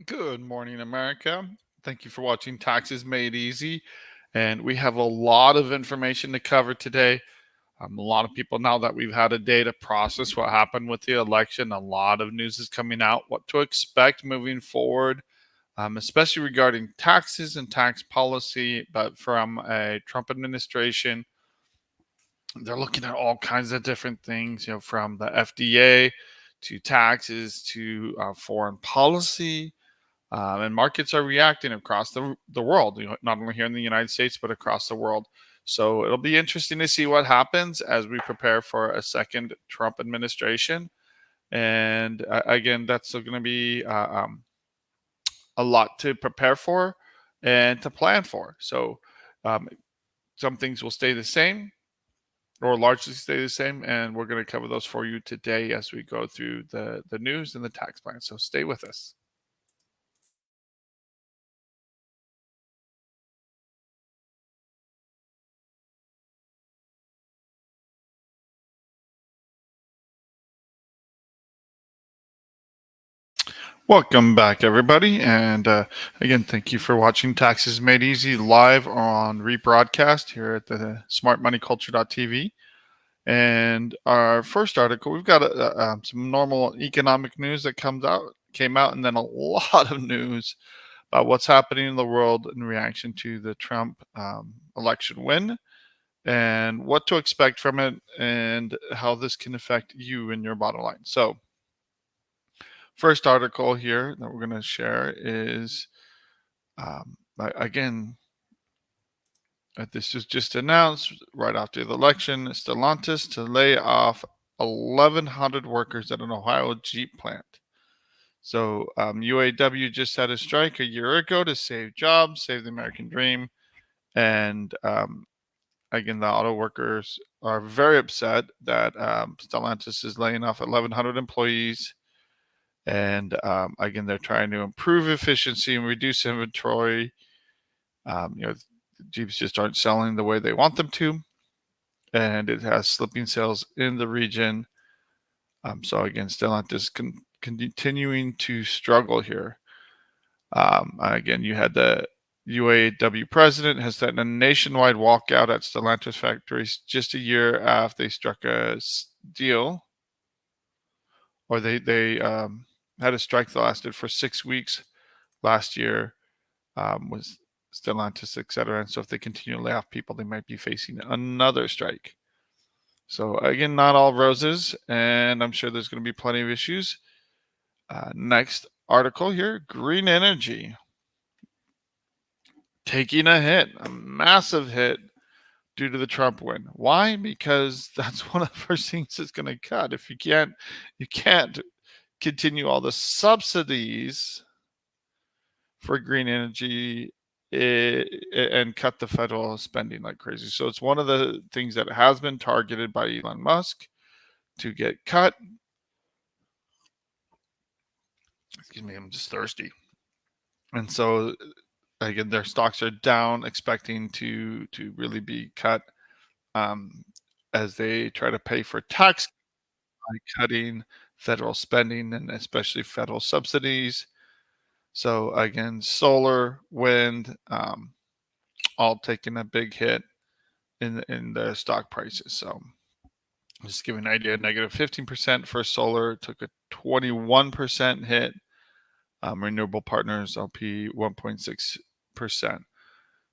Good morning, America. Thank you for watching Taxes Made Easy. And we have a lot of information to cover today. A lot of people, now that we've had a day to process what happened with the election, a lot of news is coming out, what to expect moving forward, especially regarding taxes and tax policy. But from a Trump administration, they're looking at all kinds of different things, from the FDA to taxes to foreign policy, and markets are reacting across the world, not only here in the United States, but across the world. So it'll be interesting to see what happens as we prepare for a second Trump administration. And again, that's going to be a lot to prepare for and to plan for. So um, some things will stay the same or largely stay the same. And we're going to cover those for you today as we go through the news and the tax plan. So stay with us. Welcome back, everybody. And again, thank you for watching Taxes Made Easy live on rebroadcast here at the smartmoneyculture.tv. And our first article, we've got some normal economic news that came out, and then a lot of news about what's happening in the world in reaction to the Trump election win and what to expect from it and how this can affect you and your bottom line. So, first article here that we're going to share is again, this was just announced right after the election. Stelantis to lay off 1,100 workers at an Ohio Jeep plant. So UAW just had a strike a year ago to save jobs, save the American dream. And again, the auto workers are very upset that Stellantis is laying off 1,100 employees. And again, they're trying to improve efficiency and reduce inventory. Jeeps just aren't selling the way they want them to, and it has slipping sales in the region. So again, Stellantis continuing to struggle here. Again, you had the UAW president has set a nationwide walkout at Stellantis factories just a year after they struck a deal, or they had a strike that lasted for 6 weeks last year. Was Stelantis, etc. And so if they continue to lay off people, they might be facing another strike. So again, not all roses, and I'm sure there's going to be plenty of issues. Next article here, green energy taking a hit, a massive hit due to the Trump win. Why? Because that's one of the first things it's going to cut. If you can't continue all the subsidies for green energy and cut the federal spending like crazy. So it's one of the things that has been targeted by Elon Musk to get cut. Excuse me, I'm just thirsty. And so again, their stocks are down, expecting to really be cut as they try to pay for tax by cutting federal spending and especially federal subsidies. So again, solar, wind, all taking a big hit in the stock prices. So just to give you an idea, negative 15% for solar, took a 21% hit. Renewable partners LP 1.6%.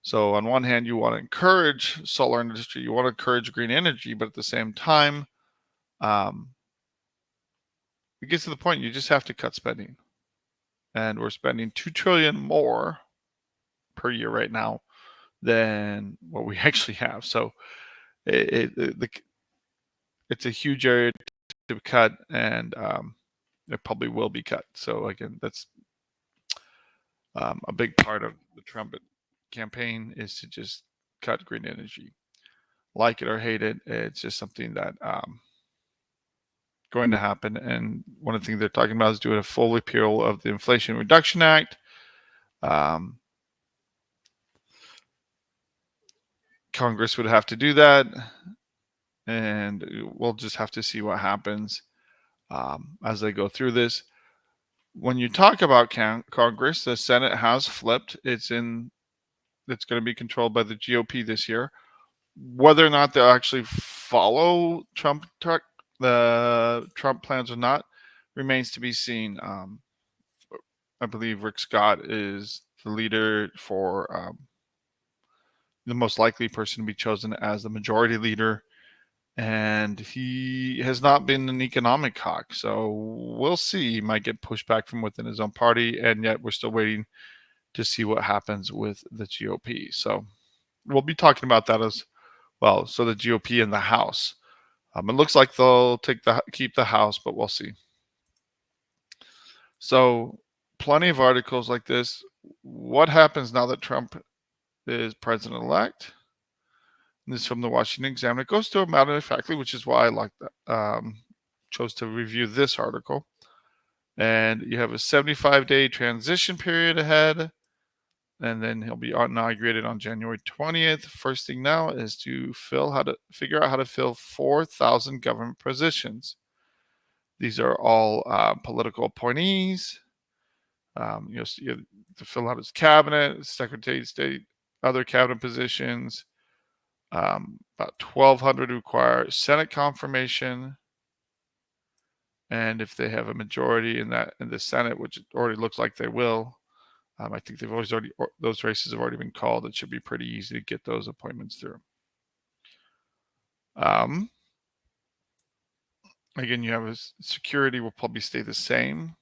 So on one hand, you want to encourage solar industry, you want to encourage green energy, but at the same time, it gets to the point you just have to cut spending, and we're spending $2 trillion more per year right now than what we actually have. So it's a huge area to cut, and it probably will be cut. So again, that's a big part of the Trump campaign is to just cut green energy. Like it or hate it, it's just something that going to happen. And one of the things they're talking about is doing a full repeal of the Inflation Reduction Act. Congress would have to do that, and we'll just have to see what happens as they go through this. when you talk about Congress, the Senate has flipped. It's going to be controlled by the GOP this year. Whether or not they'll actually follow the Trump plans or not remains to be seen. I believe Rick Scott is the leader for the most likely person to be chosen as the majority leader, and he has not been an economic hawk. So we'll see. He might get pushed back from within his own party, and yet we're still waiting to see what happens with the GOP. So we'll be talking about that as well. So the GOP in the House. It looks like they'll keep the House, but we'll see. So plenty of articles like this. What happens now that Trump is president-elect? This is from the Washington Examiner. It goes to a matter of factly, which is why I like that. Chose to review this article. And you have a 75-day transition period ahead. And then he'll be inaugurated on January 20th. First thing now is to figure out how to fill 4,000 government positions. These are all political appointees. You have to fill out his cabinet, Secretary of State, other cabinet positions. About 1,200 require Senate confirmation. And if they have a majority in the Senate, which it already looks like they will, I think those races have already been called. It should be pretty easy to get those appointments through. Again, you have security will probably stay the same,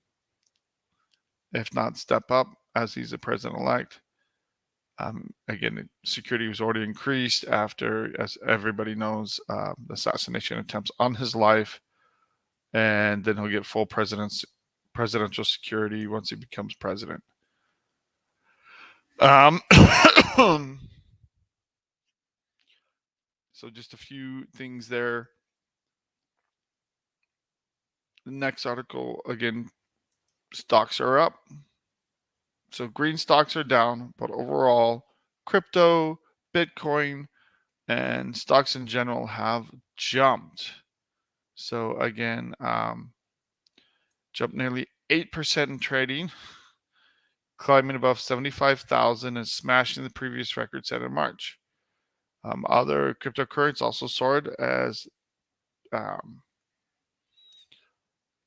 if not step up, as he's the president-elect. Again, security was already increased after, as everybody knows, the assassination attempts on his life, and then he'll get full presidential security once he becomes president. So just a few things there. The next article, again, stocks are up. So green stocks are down, but overall, crypto, Bitcoin, and stocks in general have jumped. So again, jumped nearly 8% in trading, climbing above 75,000 and smashing the previous record set in March. Other cryptocurrencies also soared as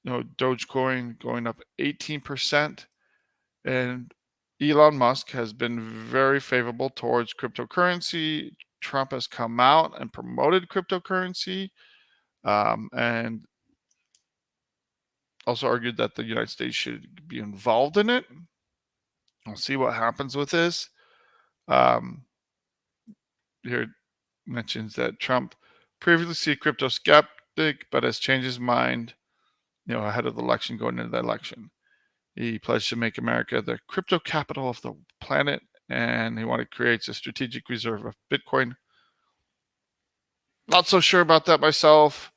Dogecoin going up 18%, and Elon Musk has been very favorable towards cryptocurrency. Trump has come out and promoted cryptocurrency, and also argued that the United States should be involved in it. We'll see what happens with this. Here it mentions that Trump previously a crypto skeptic, but has changed his mind, ahead of the election, going into the election. He pledged to make America the crypto capital of the planet, and he wanted to create a strategic reserve of Bitcoin. Not so sure about that myself.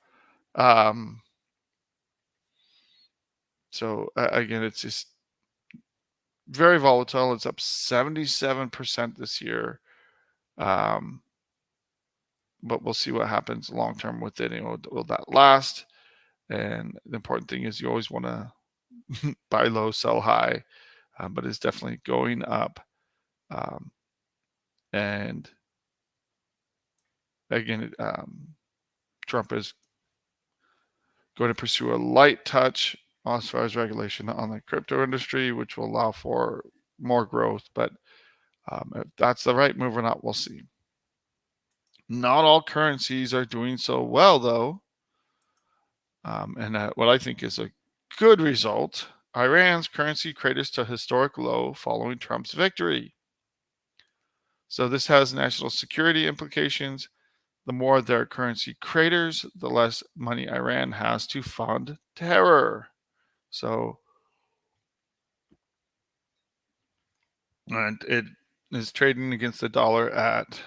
So again, it's just very volatile. It's up 77% this year. But we'll see what happens long term with it. Will that last? And the important thing is you always want to buy low, sell high, but it's definitely going up. And again, Trump is going to pursue a light touch as far as regulation on the crypto industry, which will allow for more growth. But if that's the right move or not, we'll see. Not all currencies are doing so well, though. And what I think is a good result, Iran's currency craters to historic low following Trump's victory. So this has national security implications. The more their currency craters, the less money Iran has to fund terror. So, and it is trading against the dollar at,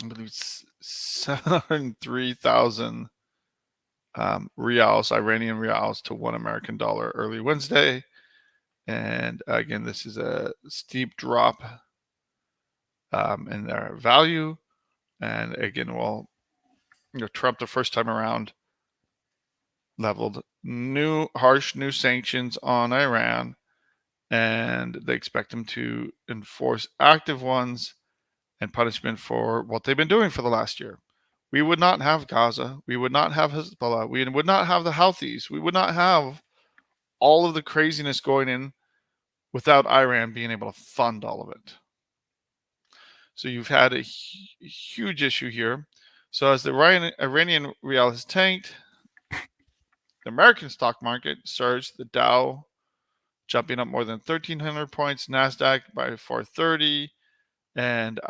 I believe, 703,000 Iranian reals to one American dollar early Wednesday. And again, this is a steep drop in their value. And again, Trump the first time around leveled harsh new sanctions on Iran, and they expect them to enforce active ones and punishment for what they've been doing for the last year. We would not have Gaza. We would not have Hezbollah. We would not have the Houthis. We would not have all of the craziness going in without Iran being able to fund all of it. So you've had a huge issue here. So as the Iranian rial has tanked, the American stock market surged. The Dow jumping up more than 1,300 points, NASDAQ by 430, and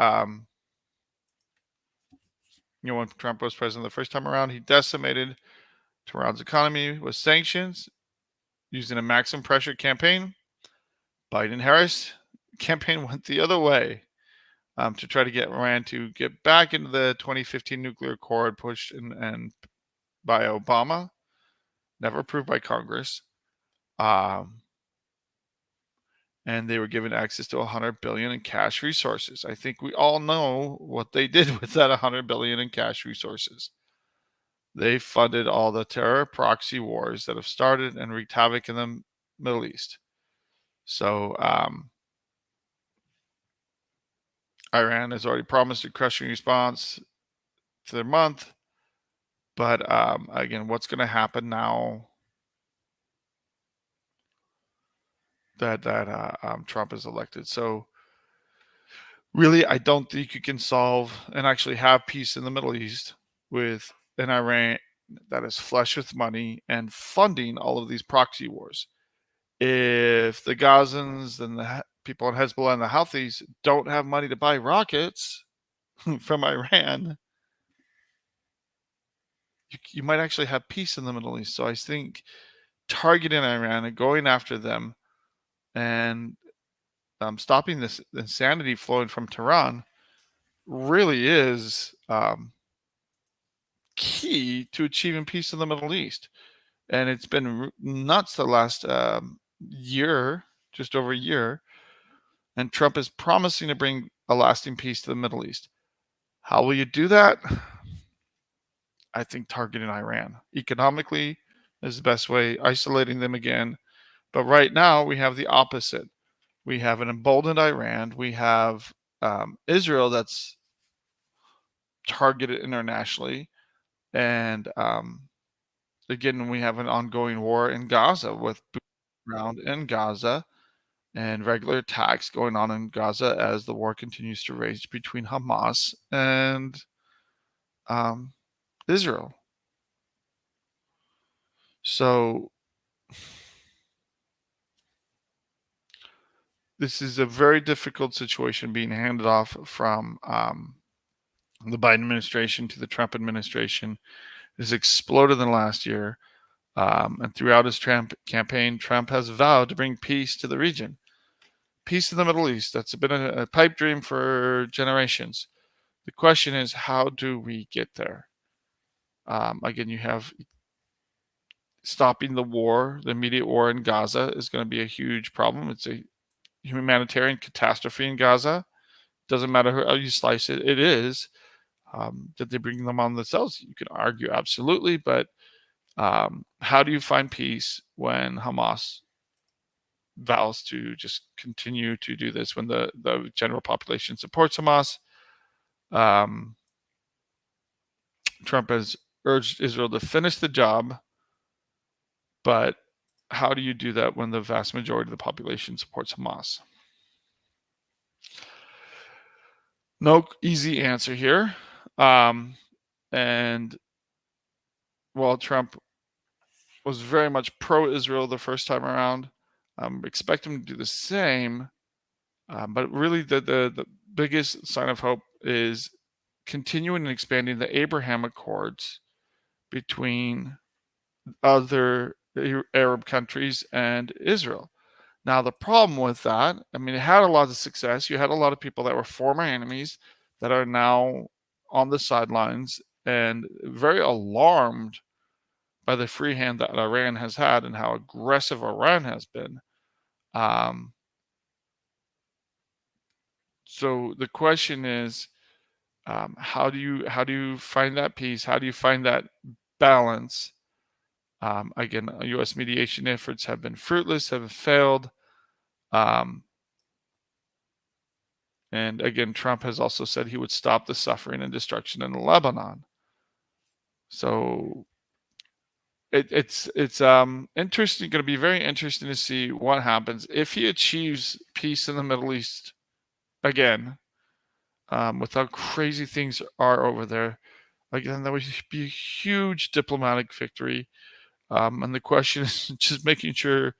when Trump was president the first time around, he decimated Tehran's economy with sanctions using a maximum pressure campaign. Biden-Harris campaign went the other way to try to get Iran to get back into the 2015 nuclear accord pushed and by Obama, never approved by Congress. And they were given access to $100 billion in cash resources. I think we all know what they did with that $100 billion in cash resources. They funded all the terror proxy wars that have started and wreaked havoc in the Middle East. So Iran has already promised a crushing response to their month. But again, what's going to happen now that Trump is elected? So really, I don't think you can solve and actually have peace in the Middle East with an Iran that is flush with money and funding all of these proxy wars. If the Gazans and the people in Hezbollah and the Houthis don't have money to buy rockets from Iran, you might actually have peace in the Middle East. So I think targeting Iran and going after them and stopping this insanity flowing from Tehran really is key to achieving peace in the Middle East. And it's been nuts the last year, just over a year. And Trump is promising to bring a lasting peace to the Middle East. How will you do that? I think targeting Iran economically is the best way, isolating them again. But right now we have the opposite. We have an emboldened Iran. We have Israel that's targeted internationally. And again, we have an ongoing war in Gaza with boots around in Gaza and regular attacks going on in Gaza as the war continues to rage between Hamas and Israel. So this is a very difficult situation being handed off from the Biden administration to the Trump administration. It has exploded in the last year. And throughout his campaign, Trump has vowed to bring peace to the region. Peace in the Middle East. That's been a pipe dream for generations. The question is, how do we get there? Again, you have stopping the war, the immediate war in Gaza is going to be a huge problem. It's a humanitarian catastrophe in Gaza. Doesn't matter how you slice it, it is. Did they bring them on themselves? You can argue absolutely, but how do you find peace when Hamas vows to just continue to do this, when the general population supports Hamas? Trump has urged Israel to finish the job, but how do you do that when the vast majority of the population supports Hamas? No easy answer here. And while Trump was very much pro-Israel the first time around, expect him to do the same. But really the biggest sign of hope is continuing and expanding the Abraham Accords between other Arab countries and Israel. Now, the problem with that, I mean, it had a lot of success. You had a lot of people that were former enemies that are now on the sidelines and very alarmed by the free hand that Iran has had and how aggressive Iran has been. So the question is, how do you find that peace? How do you find that balance Again, U.S. mediation efforts have been fruitless, have failed. Um, and again, Trump has also said he would stop the suffering and destruction in Lebanon. So it's interesting, going to be very interesting to see what happens if he achieves peace in the Middle East again, with how crazy things are over there. Again, that would be a huge diplomatic victory. And the question is just making sure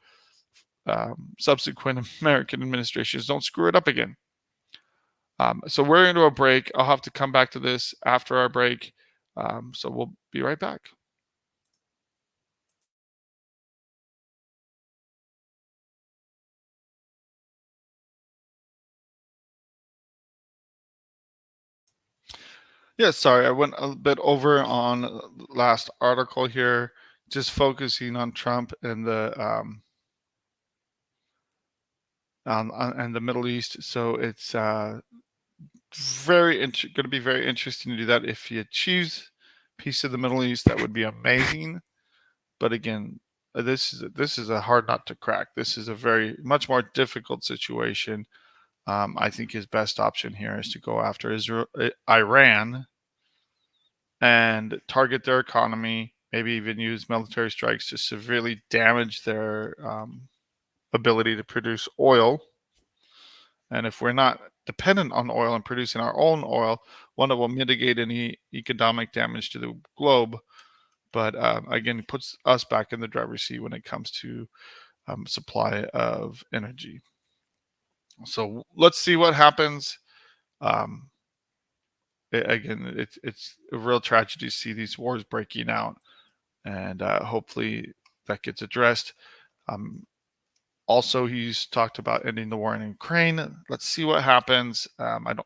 subsequent American administrations don't screw it up again. So we're into a break. I'll have to come back to this after our break. So we'll be right back. Yeah, sorry, I went a bit over on the last article here, just focusing on Trump and the and the Middle East. So it's going to be very interesting to do that. If he achieves peace in the Middle East, that would be amazing. But again, this is a hard nut to crack. This is a very much more difficult situation. I think his best option here is to go after Iran and target their economy, maybe even use military strikes to severely damage their ability to produce oil. And if we're not dependent on oil and producing our own oil, one that will mitigate any economic damage to the globe, but again, puts us back in the driver's seat when it comes to supply of energy. So let's see what happens. Um, Again, it's a real tragedy to see these wars breaking out, and hopefully that gets addressed. Um, Also, he's talked about ending the war in Ukraine. Let's see what happens.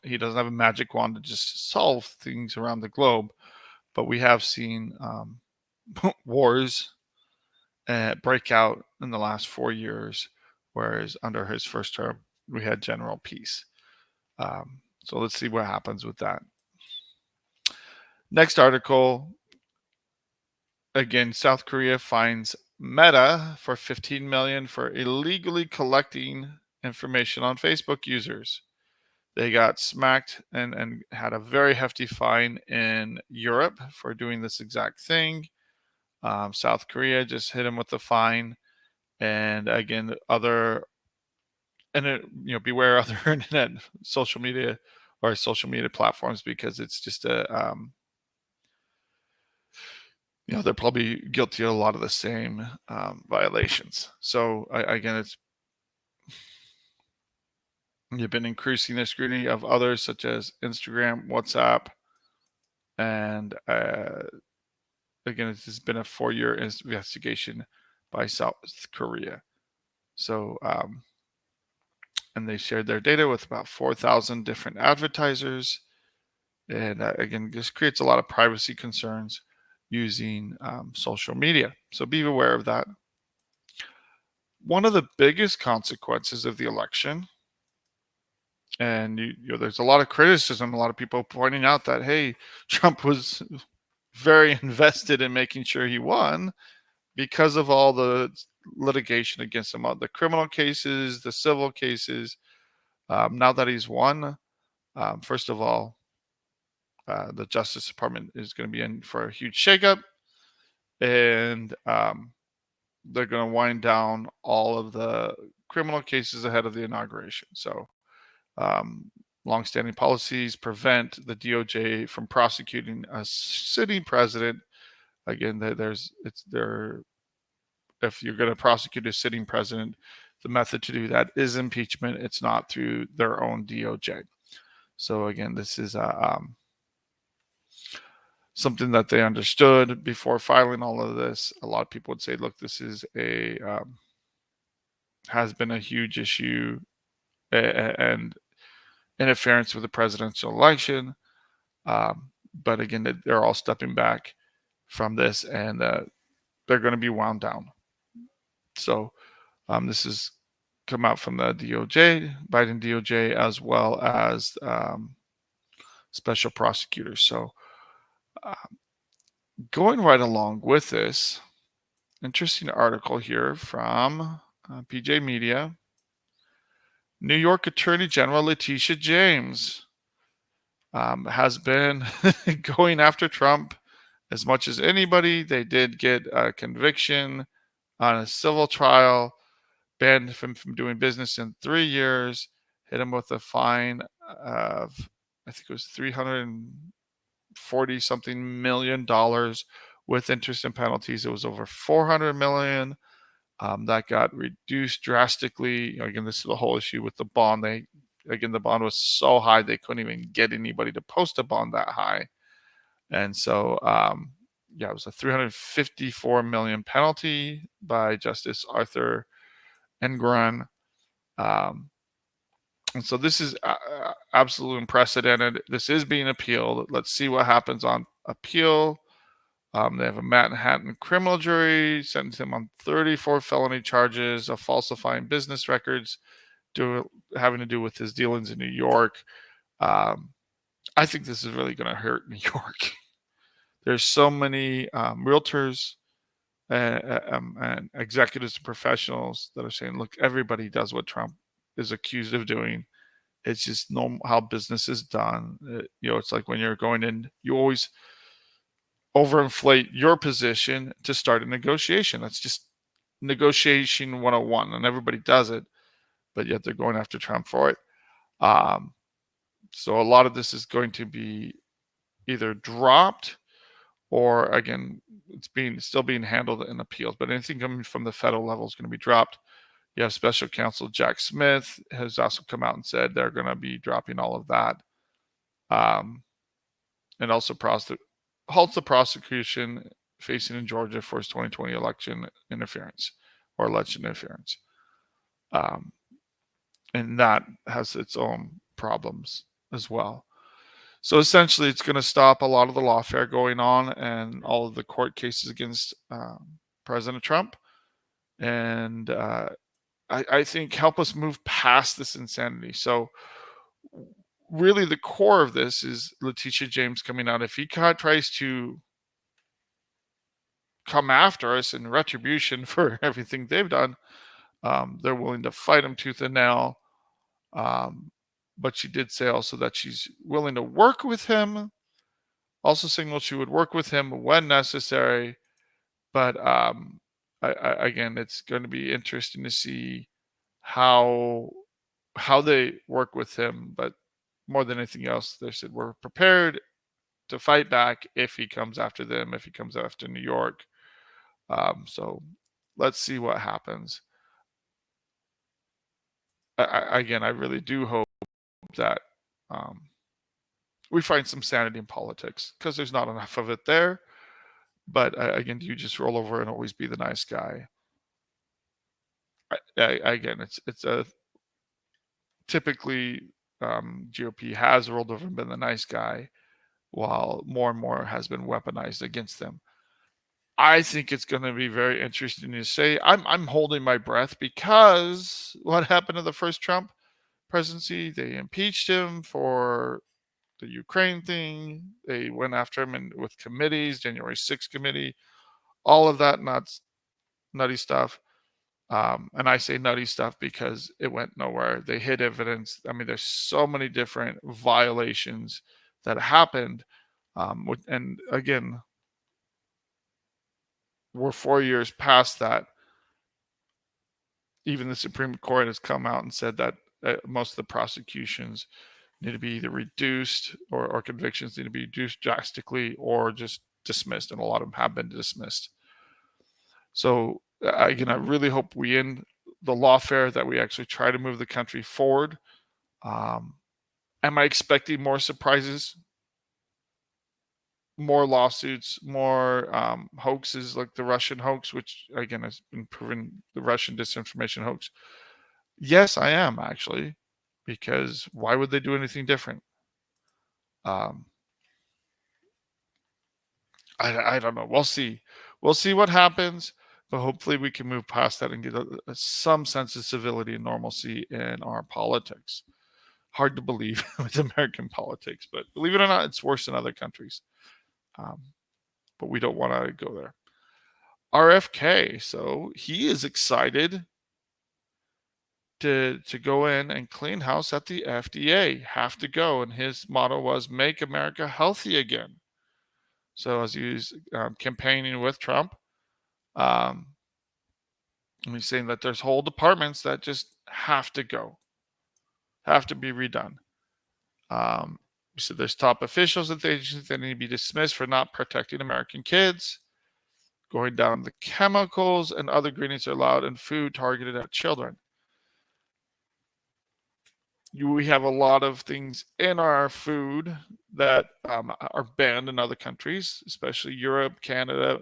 He doesn't have a magic wand to just solve things around the globe, but we have seen wars break out in the last 4 years, whereas under his first term we had general peace. So let's see what happens with that. Next article. Again, South Korea fines Meta for 15 million for illegally collecting information on Facebook users. They got smacked and had a very hefty fine in Europe for doing this exact thing. South Korea just hit them with the fine, and again, beware other internet social media or social media platforms, because it's just they're probably guilty of a lot of the same violations. So again, you've been increasing the scrutiny of others such as Instagram, WhatsApp, and again, it has been a 4-year investigation by South Korea. So, and they shared their data with about 4,000 different advertisers. And again, this creates a lot of privacy concerns using social media. So be aware of that. One of the biggest consequences of the election, and there's a lot of criticism, a lot of people pointing out that, hey, Trump was very invested in making sure he won because of all the litigation against him, all the criminal cases, the civil cases. Now that he's won, first of all, the Justice Department is going to be in for a huge shakeup, and they're going to wind down all of the criminal cases ahead of the inauguration. So, longstanding policies prevent the DOJ from prosecuting a sitting president. Again, if you're going to prosecute a sitting president, the method to do that is impeachment. It's not through their own DOJ. So again, this is something that they understood before filing all of this. A lot of people would say, look, this is has been a huge issue and interference with the presidential election. But again, they're all stepping back from this, and they're going to be wound down. So this has come out from the DOJ, Biden DOJ, as well as special prosecutors. So going right along with this, interesting article here from PJ Media. New York Attorney General Letitia James has been going after Trump as much as anybody. They did get a conviction on a civil trial, banned him from doing business in 3 years, hit him with a fine of, I think it was 340 something $million with interest and penalties. It was over 400 million. That got reduced drastically. Again, this is the whole issue with the bond. The bond was so high they couldn't even get anybody to post a bond that high, and so yeah, it was a 354 million penalty by Justice Arthur Engoron. Um, and so this is absolutely unprecedented. This is being appealed. Let's see what happens on appeal. They have a Manhattan criminal jury sentenced him on 34 felony charges of falsifying business records having to do with his dealings in New York. I think this is really going to hurt New York. There's so many realtors and executives and professionals that are saying, look, everybody does what Trump is accused of doing. It's just normal how business is done. It's like when you're going in, you always overinflate your position to start a negotiation. That's just negotiation 101, and everybody does it, but yet they're going after Trump for it. So a lot of this is going to be either dropped or, again, it's still being handled in appeals, but anything coming from the federal level is going to be dropped. You have special counsel Jack Smith has also come out and said they're going to be dropping all of that, and also halts the prosecution facing in Georgia for his 2020 election interference or election interference. And that has its own problems as well. So essentially, it's going to stop a lot of the lawfare going on and all of the court cases against President Trump. And I think help us move past this insanity. So really the core of this is Letitia James coming out. If he tries to come after us in retribution for everything they've done, they're willing to fight him tooth and nail. But she did say also that she's willing to work with him, also signaled she would work with him when necessary. But again, it's going to be interesting to see how they work with him. But more than anything else, they said we're prepared to fight back if he comes after them, if he comes after New York. So let's see what happens. Again, I really do hope that we find some sanity in politics, because there's not enough of it there. But again, do you just roll over and always be the nice guy? Again, it's a typically GOP has rolled over and been the nice guy, while more and more has been weaponized against them. I think it's going to be very interesting to say. I'm holding my breath, because what happened to the first Trump presidency? They impeached him for the Ukraine thing. They went after him with committees, January 6th committee, all of that nutty stuff. And I say nutty stuff because it went nowhere. They hid evidence. I mean, there's so many different violations that happened. And again, we're 4 years past that. Even the Supreme Court has come out and said that most of the prosecutions need to be either reduced or convictions need to be reduced drastically or just dismissed. And a lot of them have been dismissed. So again, I really hope we end the lawfare, that we actually try to move the country forward. Am I expecting more surprises, more lawsuits, more hoaxes like the Russian hoax, which again has been proven the Russian disinformation hoax? Yes, I am, actually, because why would they do anything different? I don't know. We'll see. We'll see what happens, but hopefully we can move past that and get some sense of civility and normalcy in our politics. Hard to believe with American politics, but believe it or not, it's worse in other countries. But we don't want to go there. RFK. So he is excited to go in and clean house at the FDA. Have to go, and his motto was "Make America Healthy Again." So as he was campaigning with Trump, um, he's saying that there's whole departments that just have to go, have to be redone. So there's top officials at the agency that need to be dismissed for not protecting American kids. Going down the chemicals and other ingredients are allowed in food targeted at children. We have a lot of things in our food that are banned in other countries, especially Europe, Canada,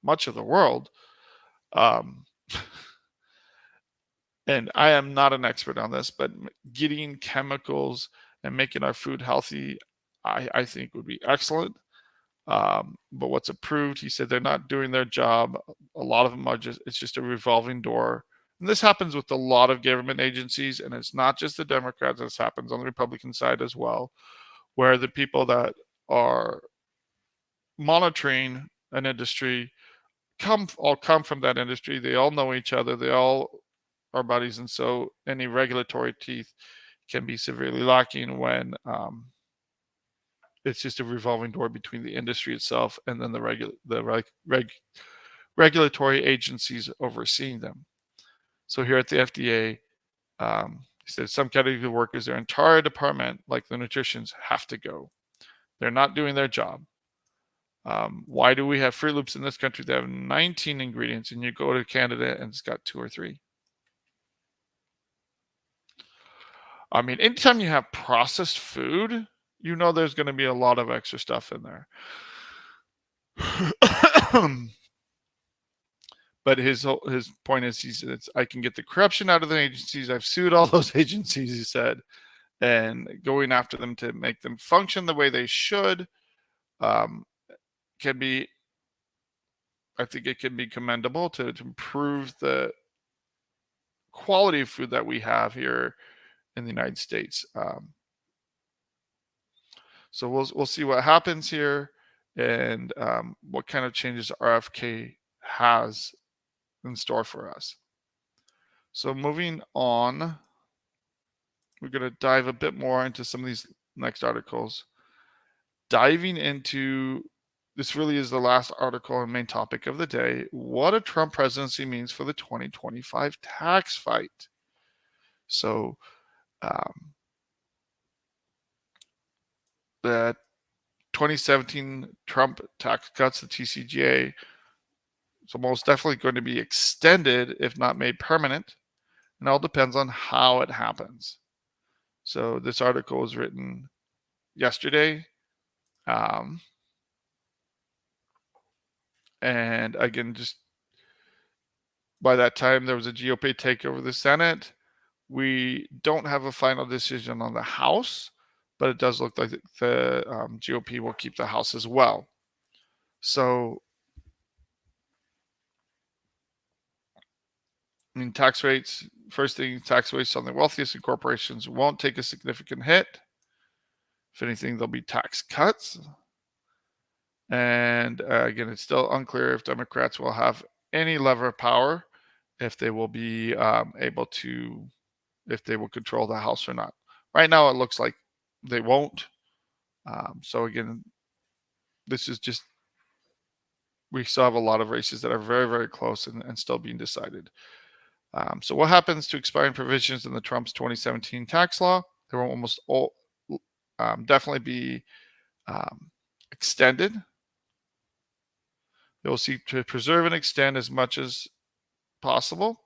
much of the world. Um, and I am not an expert on this, but getting chemicals and making our food healthy, I think would be excellent. But what's approved, he said they're not doing their job. A lot of them are it's just a revolving door. And this happens with a lot of government agencies, and it's not just the Democrats. This happens on the Republican side as well, where the people that are monitoring an industry all come from that industry. They all know each other. They all are buddies, and so any regulatory teeth can be severely lacking when it's just a revolving door between the industry itself and then the regulatory agencies overseeing them. So here at the FDA, he said some category of workers, their entire department, like the nutritionists, have to go. They're not doing their job. Why do we have Fruit Loops in this country that have 19 ingredients, and you go to Canada and it's got 2 or 3? I mean, anytime you have processed food, there's going to be a lot of extra stuff in there. But his point is, he said, I can get the corruption out of the agencies. I've sued all those agencies, he said, and going after them to make them function the way they should can be, I think it can be commendable to improve the quality of food that we have here in the United States. So we'll see what happens here and what kind of changes RFK has in store for us. So moving on, we're going to dive a bit more into some of these next articles. Diving into, this really is the last article and main topic of the day, what a Trump presidency means for the 2025 tax fight. So the 2017 Trump tax cuts, the TCJA, so most definitely going to be extended, if not made permanent. And it all depends on how it happens. So this article was written yesterday. And again, just by that time, there was a GOP takeover of the Senate. We don't have a final decision on the House, but it does look like the GOP will keep the House as well. So, I mean, tax rates, first thing, tax rates on the wealthiest and corporations won't take a significant hit. If anything, there'll be tax cuts. And again, it's still unclear if Democrats will have any lever of power, if they will be able to, if they will control the House or not. Right now, it looks like they won't. So again, this is just, we still have a lot of races that are very, very close and still being decided. So what happens to expiring provisions in the Trump's 2017 tax law? They will almost all definitely be extended. They will seek to preserve and extend as much as possible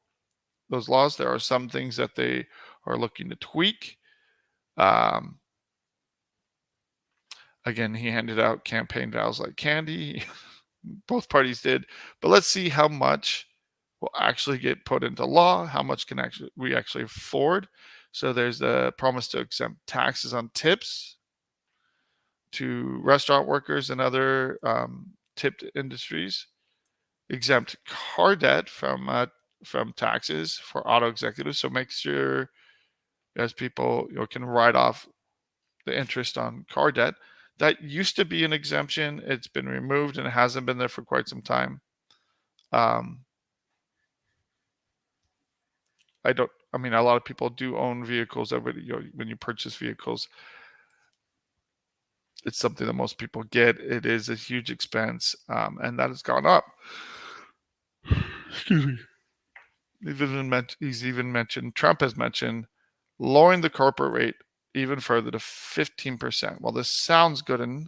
those laws. There are some things that they are looking to tweak. Again, he handed out campaign vows like candy. Both parties did. But let's see how much will actually get put into law, how much can we actually afford. So there's the promise to exempt taxes on tips to restaurant workers and other tipped industries, exempt car debt from taxes for auto executives. So make sure as people can write off the interest on car debt. That used to be an exemption. It's been removed and it hasn't been there for quite some time. I mean, a lot of people do own vehicles. When you purchase vehicles, it's something that most people get. It is a huge expense, and that has gone up. Excuse me. Trump has mentioned lowering the corporate rate even further to 15%. Well, this sounds good, and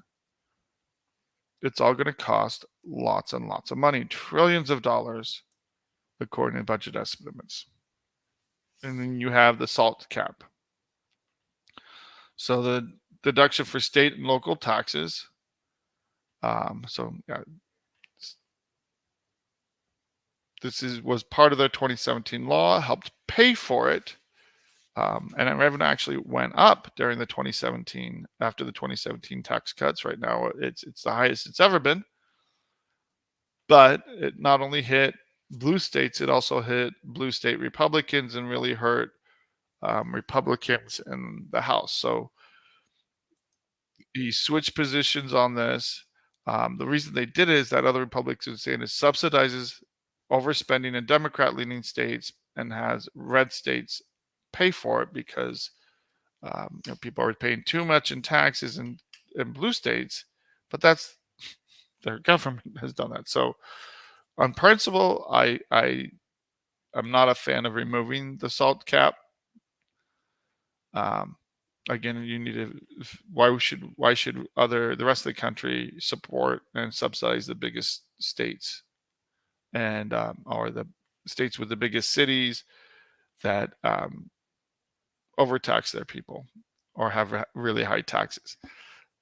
it's all going to cost lots and lots of money, trillions of dollars, according to budget estimates. And then you have the SALT cap. So the deduction for state and local taxes. This was part of their 2017 law, helped pay for it. And revenue actually went up during the 2017, after the 2017 tax cuts. Right now, it's the highest it's ever been. But it not only hit blue states, it also hit blue state Republicans and really hurt Republicans in the House. So he switched positions on this. The reason they did it is that other Republicans are saying it subsidizes overspending in Democrat-leaning states and has red states pay for it because people are paying too much in taxes in blue states, but that's their government has done that. So on principle, I'm not a fan of removing the SALT cap. Again, you need to. Why should the rest of the country support and subsidize the biggest states, and or the states with the biggest cities that overtax their people or have really high taxes?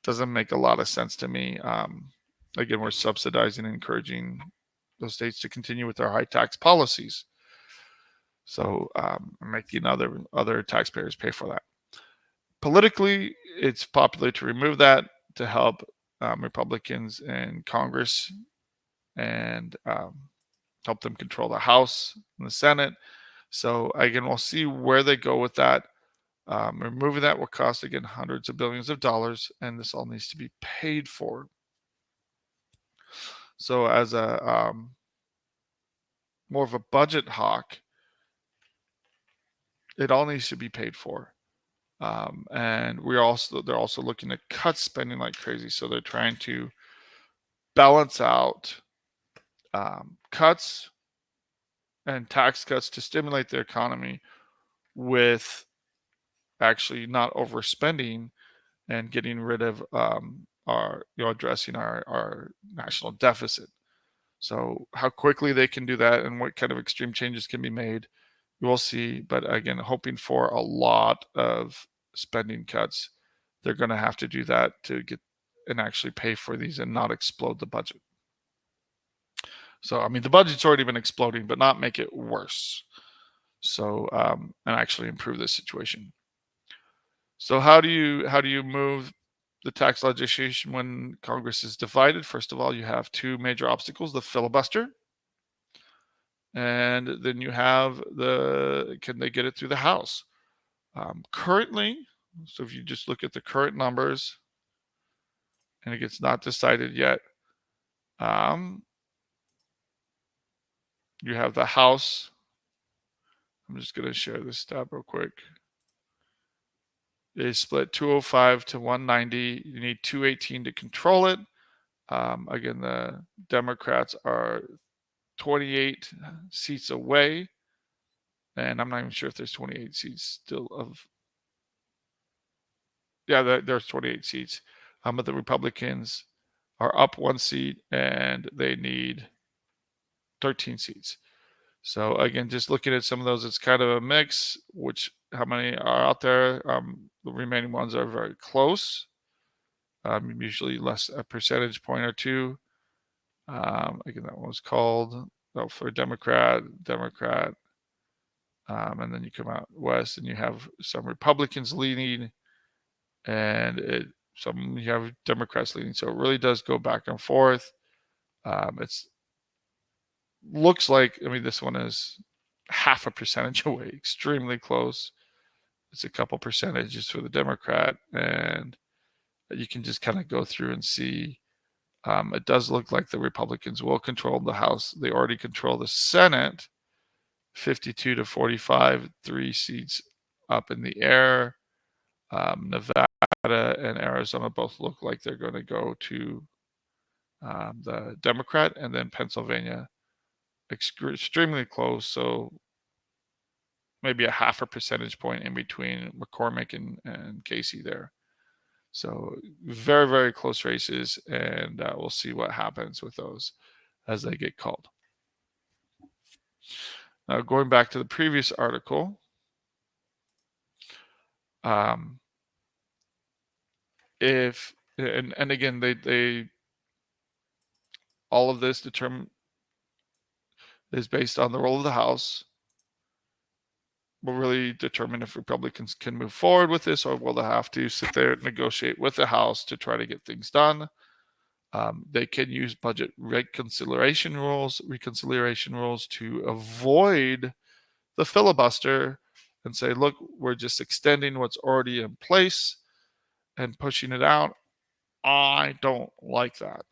Doesn't make a lot of sense to me. Again, we're subsidizing and encouraging those states to continue with their high tax policies. So making other taxpayers pay for that. Politically, it's popular to remove that to help Republicans in Congress and help them control the House and the Senate. So again, we'll see where they go with that. Removing that will cost, again, hundreds of billions of dollars, and this all needs to be paid for. So as a more of a budget hawk, it all needs to be paid for. And they're also looking to cut spending like crazy. So they're trying to balance out cuts and tax cuts to stimulate the economy with actually not overspending and getting rid of addressing our national deficit. So how quickly they can do that and what kind of extreme changes can be made, we'll see. But again, hoping for a lot of spending cuts. They're going to have to do that to get and actually pay for these and not explode the budget. So, I mean, the budget's already been exploding, but not make it worse. So, and actually improve this situation. So how do you move the tax legislation when Congress is divided? First of all, you have two major obstacles: the filibuster, and then you have can they get it through the House? Currently, so if you just look at the current numbers, and it gets not decided yet, you have the House. I'm just going to share this tab real quick. It is split 205 to 190. You need 218 to control it. Again, the Democrats are 28 seats away, and I'm not even sure if there's 28 seats still of. Yeah, there's 28 seats, but the Republicans are up one seat, and they need 13 seats. So again, just looking at some of those, it's kind of a mix. How many are out there? The remaining ones are very close. Usually less a percentage point or two. Again, that one was called for Democrat, and then you come out west and you have some Republicans leading, and you have Democrats leading. So it really does go back and forth. It's looks like, I mean, this one is half a percentage away, extremely close. It's a couple percentages for the Democrat, and you can just kind of go through and see It does look like the Republicans will control the House. They already control the Senate, 52 to 45, 3 seats up in the air. Nevada and Arizona both look like they're going to go to the Democrat, and then Pennsylvania extremely close, so maybe a half a percentage point in between McCormick and Casey there. So very, very close races, and we'll see what happens with those as they get called. Now, going back to the previous article, if and again they all of this is based on the role of the House. Will really determine if Republicans can move forward with this, or will they have to sit there and negotiate with the House to try to get things done. They can use budget reconciliation rules to avoid the filibuster and say, look, we're just extending what's already in place and pushing it out. I don't like that.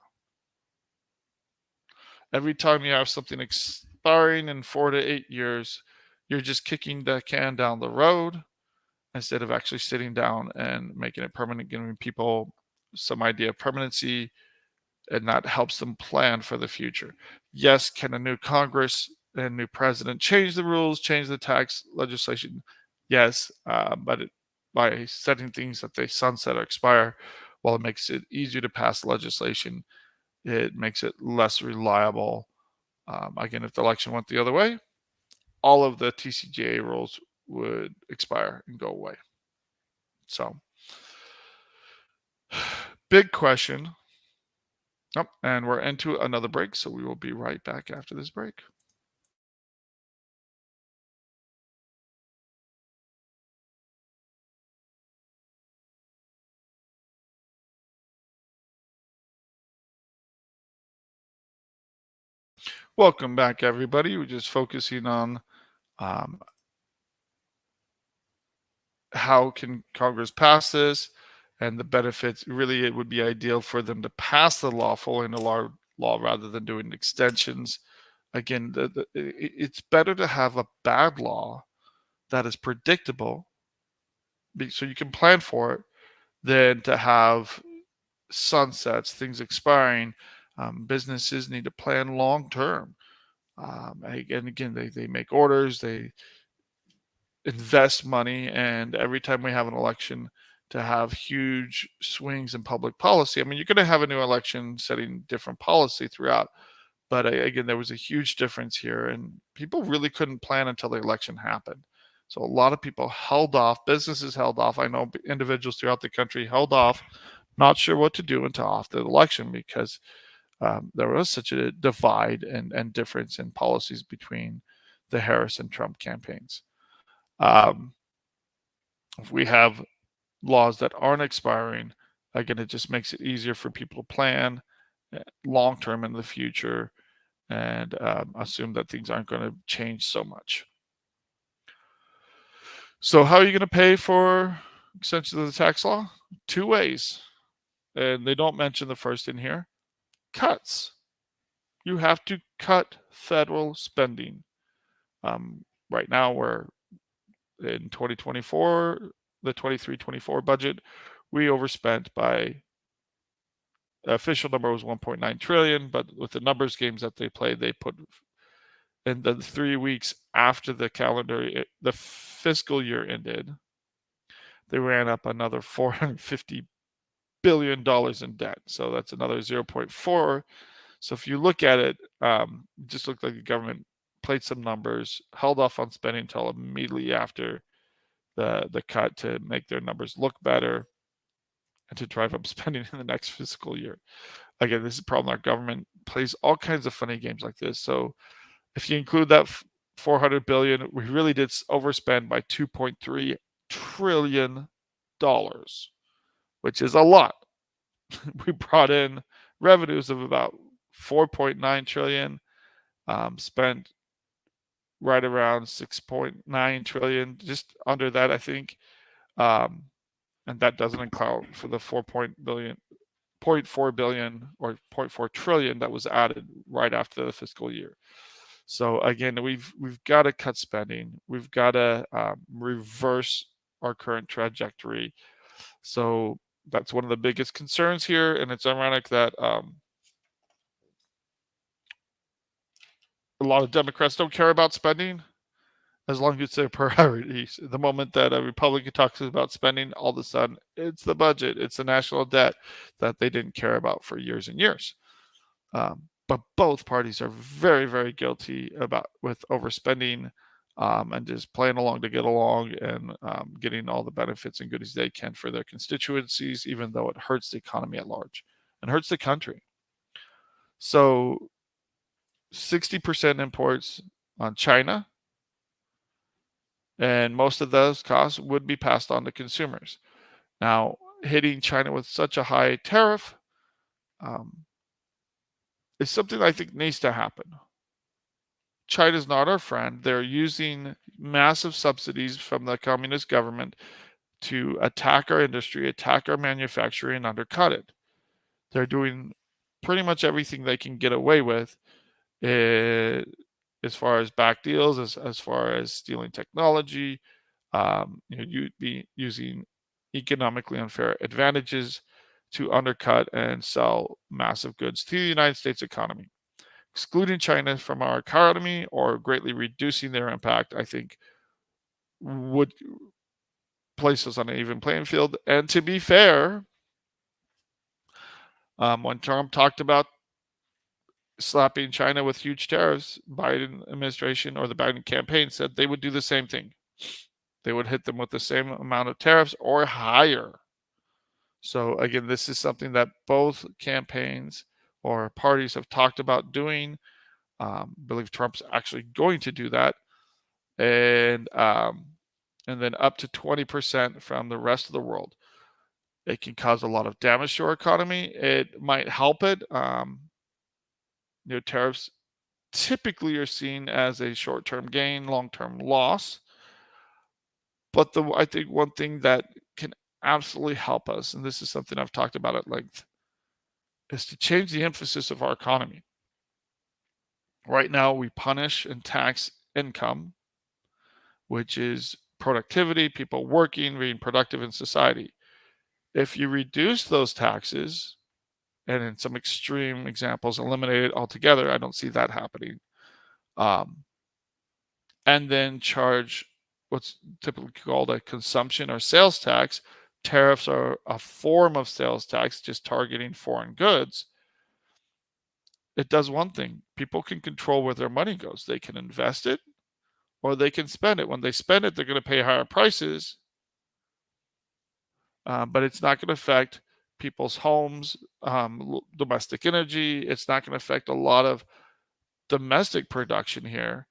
Every time you have something expiring in 4 to 8 years, you're just kicking the can down the road instead of actually sitting down and making it permanent, giving people some idea of permanency, and that helps them plan for the future. Yes, can a new Congress and new president change the rules, change the tax legislation? Yes, but by setting things that they sunset or expire, while it makes it easier to pass legislation, it makes it less reliable. Again, if the election went the other way, all of the TCJA rules would expire and go away. So, big question. Oh, and we're into another break, so we will be right back after this break. Welcome back, everybody. We're just focusing on how can Congress pass this and the benefits. Really, it would be ideal for them to pass the law following the law rather than doing extensions. Again, it's better to have a bad law that is predictable so you can plan for it than to have sunsets, things expiring. Businesses need to plan long term. And again, they make orders, they invest money, and every time we have an election, to have huge swings in public policy. I mean, you're going to have a new election setting different policy throughout, but again, there was a huge difference here, and people really couldn't plan until the election happened. So a lot of people held off, businesses held off. I know individuals throughout the country held off, not sure what to do until after the election because there was such a divide and difference in policies between the Harris and Trump campaigns. If we have laws that aren't expiring, again, it just makes it easier for people to plan long term in the future and assume that things aren't going to change so much. So, how are you going to pay for extension of the tax law? 2 ways. And they don't mention the first in here. Cuts. You have to cut federal spending. Right now, we're in 2024, the 23-24 budget, we overspent by official number was 1.9 trillion, but with the numbers games that they played, they put in the 3 weeks after the fiscal year ended, they ran up another $450 billion in debt. So that's another 0.4. So if you look at it, it just looked like the government played some numbers, held off on spending until immediately after the cut to make their numbers look better and to drive up spending in the next fiscal year. Again, this is a problem. Our government plays all kinds of funny games like this. So if you include that 400 billion, we really did overspend by 2.3 trillion dollars, which is a lot. We brought in revenues of about 4.9 trillion, spent right around 6.9 trillion, just under that, I think. And that doesn't account for the 0.4 billion or 0.4 trillion that was added right after the fiscal year. So again, we've got to cut spending. We've got to reverse our current trajectory. So that's one of the biggest concerns here, and it's ironic that a lot of Democrats don't care about spending as long as it's their priorities. The moment that a Republican talks about spending, all of a sudden it's the budget, it's the national debt that they didn't care about for years and years. But both parties are very, very guilty with overspending and just playing along to get along and getting all the benefits and goodies they can for their constituencies, even though it hurts the economy at large and hurts the country. So 60% imports on China, and most of those costs would be passed on to consumers. Now, hitting China with such a high tariff is something I think needs to happen. China's not our friend. They're using massive subsidies from the communist government to attack our industry, attack our manufacturing, and undercut it. They're doing pretty much everything they can get away with as far as back deals, as far as stealing technology, you'd be using economically unfair advantages to undercut and sell massive goods to the United States economy. Excluding China from our economy or greatly reducing their impact, I think, would place us on an even playing field. And to be fair, when Trump talked about slapping China with huge tariffs, Biden administration or the Biden campaign said they would do the same thing. They would hit them with the same amount of tariffs or higher. So again, this is something that both campaigns or parties have talked about doing. I believe Trump's actually going to do that, and then up to 20% from the rest of the world. It can cause a lot of damage to our economy. It might help it. Tariffs typically are seen as a short-term gain, long-term loss. But I think one thing that can absolutely help us, and this is something I've talked about at length, is to change the emphasis of our economy. Right now, we punish and tax income, which is productivity, people working, being productive in society. If you reduce those taxes, and in some extreme examples, eliminate it altogether, I don't see that happening. And then charge what's typically called a consumption or sales tax. Tariffs are a form of sales tax, just targeting foreign goods. It does one thing. People can control where their money goes. They can invest it or they can spend it. When they spend it, they're going to pay higher prices, but it's not going to affect people's homes, domestic energy. It's not going to affect a lot of domestic production here.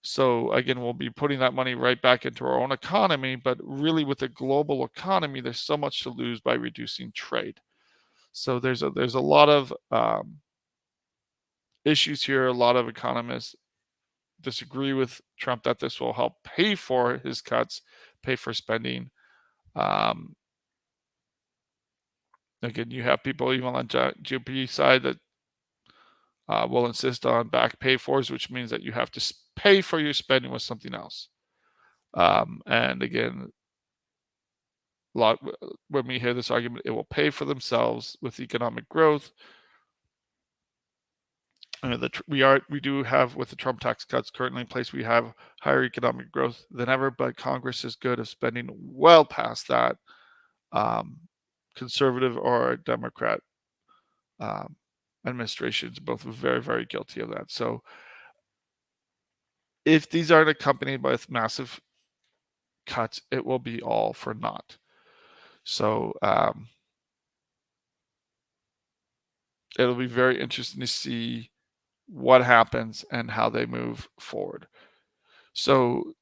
So again, we'll be putting that money right back into our own economy, but really with the global economy, there's so much to lose by reducing trade. So there's a lot of issues here. A lot of economists disagree with Trump that this will help pay for his cuts, pay for spending. Again, you have people even on the GOP side that will insist on back pay fors, which means that you have to pay for your spending with something else. And again, when we hear this argument, it will pay for themselves with economic growth. We do have, with the Trump tax cuts currently in place, we have higher economic growth than ever, but Congress is good at spending well past that. Conservative or Democrat administrations both very, very guilty of that. So if these aren't accompanied by massive cuts, it will be all for naught. So it'll be very interesting to see what happens and how they move forward. So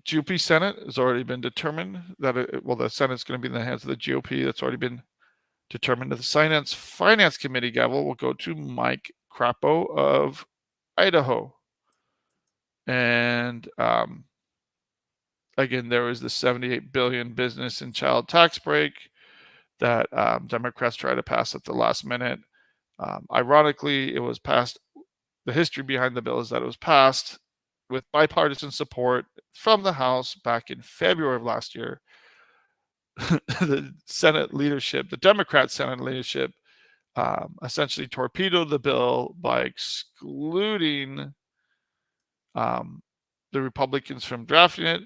GOP Senate has already been determined that the Senate's going to be in the hands of the GOP. That's already been determined. The Finance Committee gavel will go to Mike Crapo of Idaho. And again, there was the $78 billion business and child tax break. that Democrats tried to pass at the last minute. Ironically, it was passed. The history behind the bill is that it was passed with bipartisan support from the House back in February of last year. The Senate leadership, the Democrat Senate leadership, essentially torpedoed the bill by excluding the Republicans from drafting it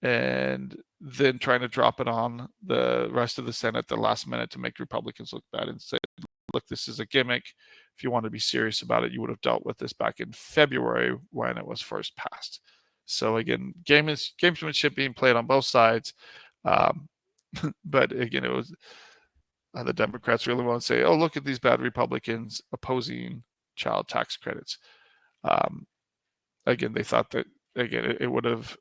and then trying to drop it on the rest of the Senate at the last minute to make Republicans look bad and say, look, this is a gimmick. If you want to be serious about it, you would have dealt with this back in February when it was first passed. So again, gamesmanship being played on both sides. But again, it was the Democrats really want to say, oh, look at these bad Republicans opposing child tax credits. Again, they thought that, again, it would have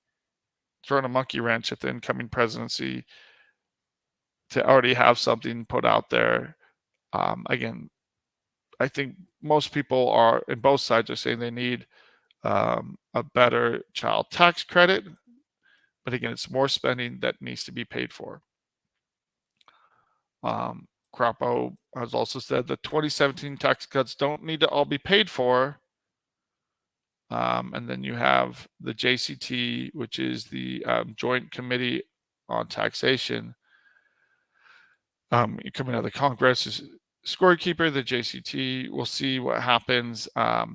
thrown a monkey wrench at the incoming presidency to already have something put out there. Again, I think most people are, and both sides are saying they need a better child tax credit. But again, it's more spending that needs to be paid for. Crapo has also said the 2017 tax cuts don't need to all be paid for. And then you have the JCT, which is the Joint Committee on Taxation. Coming out of the Congress is scorekeeper, the JCT. We'll see what happens. The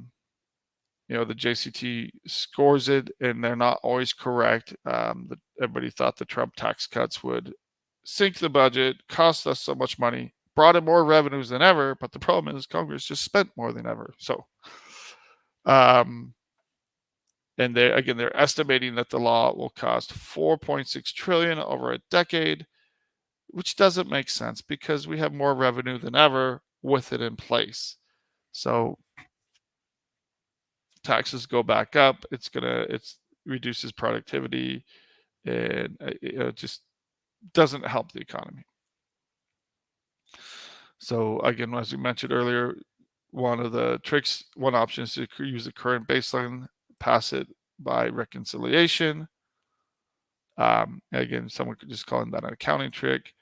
JCT scores it, and they're not always correct. Everybody thought the Trump tax cuts would sink the budget, cost us so much money, brought in more revenues than ever. But the problem is Congress just spent more than ever. So, and they're estimating that the law will cost $4.6 trillion over a decade, which doesn't make sense because we have more revenue than ever with it in place. So taxes go back up. It reduces productivity, and it just doesn't help the economy. So again, as we mentioned earlier, one option is to use the current baseline, pass it by reconciliation. Again, someone could just call that an accounting trick.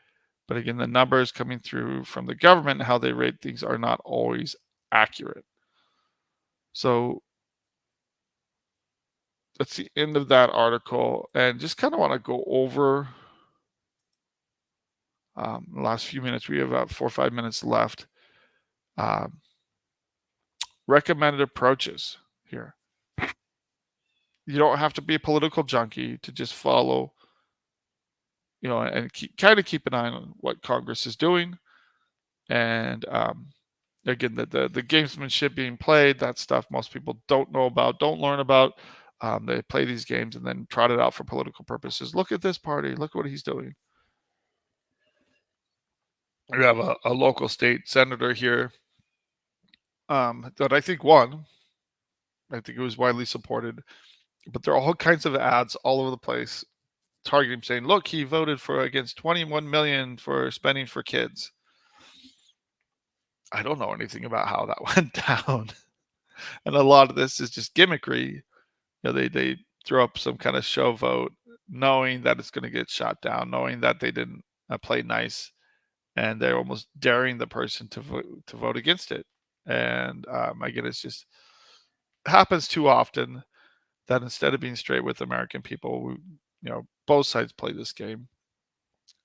But again, the numbers coming through from the government and how they rate things are not always accurate. So that's the end of that article. And just kind of want to go over the last few minutes. We have about 4 or 5 minutes left. Recommended approaches here. You don't have to be a political junkie to just follow, and keep an eye on what Congress is doing. And again, the gamesmanship being played, that stuff most people don't know about, don't learn about. They play these games and then trot it out for political purposes. Look at this party. Look what he's doing. We have a local state senator here that I think won. I think it was widely supported. But there are all kinds of ads all over the place targeting him, saying, look, he voted against 21 million for spending for kids. I don't know anything about how that went down. And a lot of this is just gimmickry. They throw up some kind of show vote, knowing that it's going to get shot down, knowing that they didn't play nice, and they're almost daring the person to vote against it. And again, it's just happens too often that instead of being straight with American people, both sides play this game.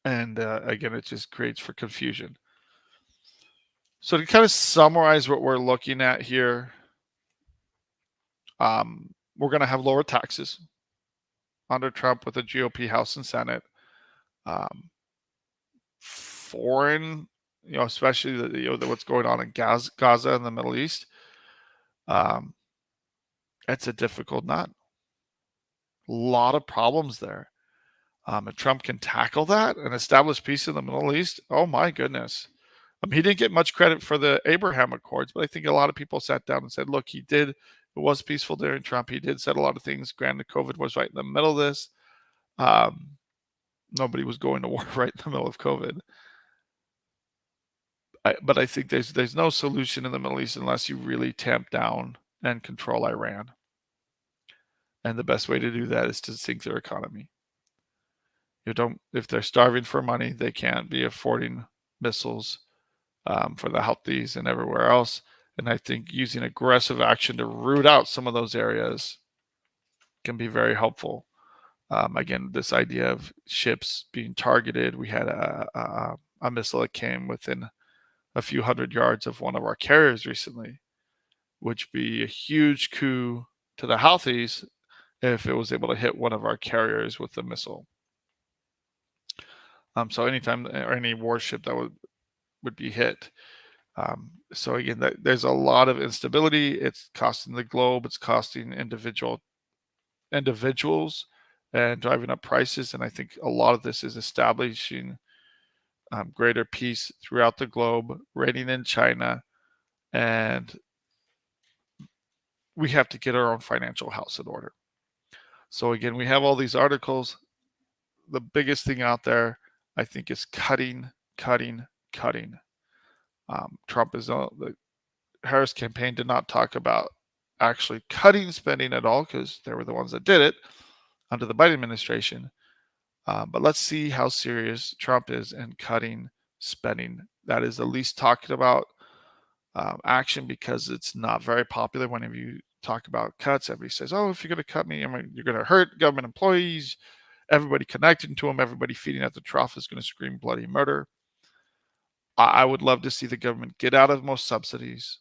And again, it just creates for confusion. So to kind of summarize what we're looking at here, we're going to have lower taxes under Trump with the GOP House and Senate. Foreign, especially what's going on in Gaza and the Middle East, it's a difficult nut. A lot of problems there. If Trump can tackle that and establish peace in the Middle East, oh my goodness. He didn't get much credit for the Abraham Accords, but I think a lot of people sat down and said, look, it was peaceful during Trump. He did set a lot of things. Granted, COVID was right in the middle of this. Nobody was going to war right in the middle of COVID. But I think there's no solution in the Middle East unless you really tamp down and control Iran. And the best way to do that is to sink their economy. If they're starving for money, they can't be affording missiles for the Houthis and everywhere else. And I think using aggressive action to root out some of those areas can be very helpful. Again, this idea of ships being targeted. We had a missile that came within a few hundred yards of one of our carriers recently, which would be a huge coup to the Houthis if it was able to hit one of our carriers with a missile. So anytime or any warship that would be hit. So again, there's a lot of instability. It's costing the globe. It's costing individuals and driving up prices. And I think a lot of this is establishing greater peace throughout the globe, reining in China, and we have to get our own financial house in order. So again, we have all these articles. The biggest thing out there, I think, is cutting. Trump is the Harris campaign did not talk about actually cutting spending at all because they were the ones that did it under the Biden administration. But let's see how serious Trump is in cutting spending. That is the least talked about action because it's not very popular. Whenever you talk about cuts, everybody says, "Oh, if you're going to cut me, you're going to hurt government employees." Everybody connecting to them, everybody feeding at the trough is going to scream bloody murder. I would love to see the government get out of most subsidies,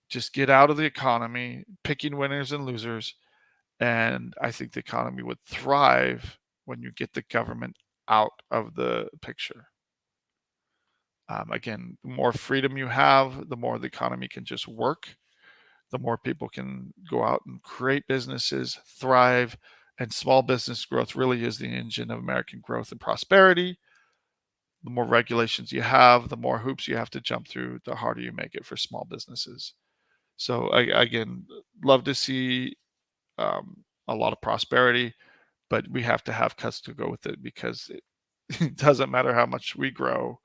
just get out of the economy, picking winners and losers. And I think the economy would thrive when you get the government out of the picture. Again, the more freedom you have, the more the economy can just work. The more people can go out and create businesses, thrive, and small business growth really is the engine of American growth and prosperity. The more regulations you have, the more hoops you have to jump through, the harder you make it for small businesses. So again, love to see a lot of prosperity, but we have to have cuts to go with it because it doesn't matter how much we grow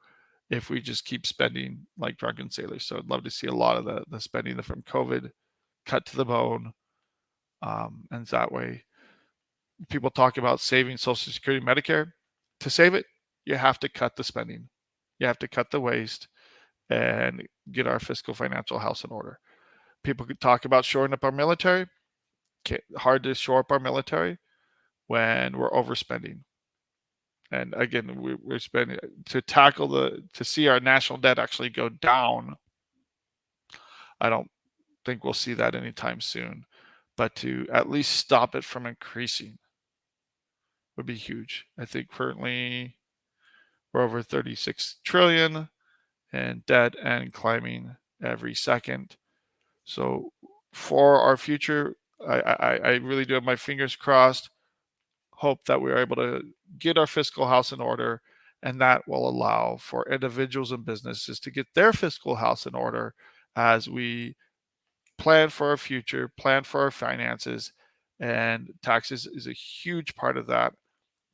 if we just keep spending like drunken sailors. So I'd love to see a lot of the spending from COVID cut to the bone. And that way, people talk about saving Social Security, Medicare. To save it, you have to cut the spending. You have to cut the waste and get our fiscal financial house in order. People could talk about shoring up our military. Hard to shore up our military when we're overspending. And again, we're spending to see our national debt actually go down. I don't think we'll see that anytime soon, but to at least stop it from increasing would be huge. I think currently we're over 36 trillion in debt and climbing every second. So for our future, I really do have my fingers crossed. Hope that we're able to get our fiscal house in order, and that will allow for individuals and businesses to get their fiscal house in order as we plan for our future, plan for our finances, and taxes is a huge part of that.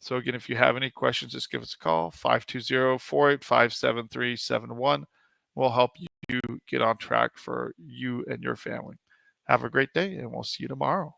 So again, if you have any questions, just give us a call, 520-485-7371. We'll help you get on track for you and your family. Have a great day, and we'll see you tomorrow.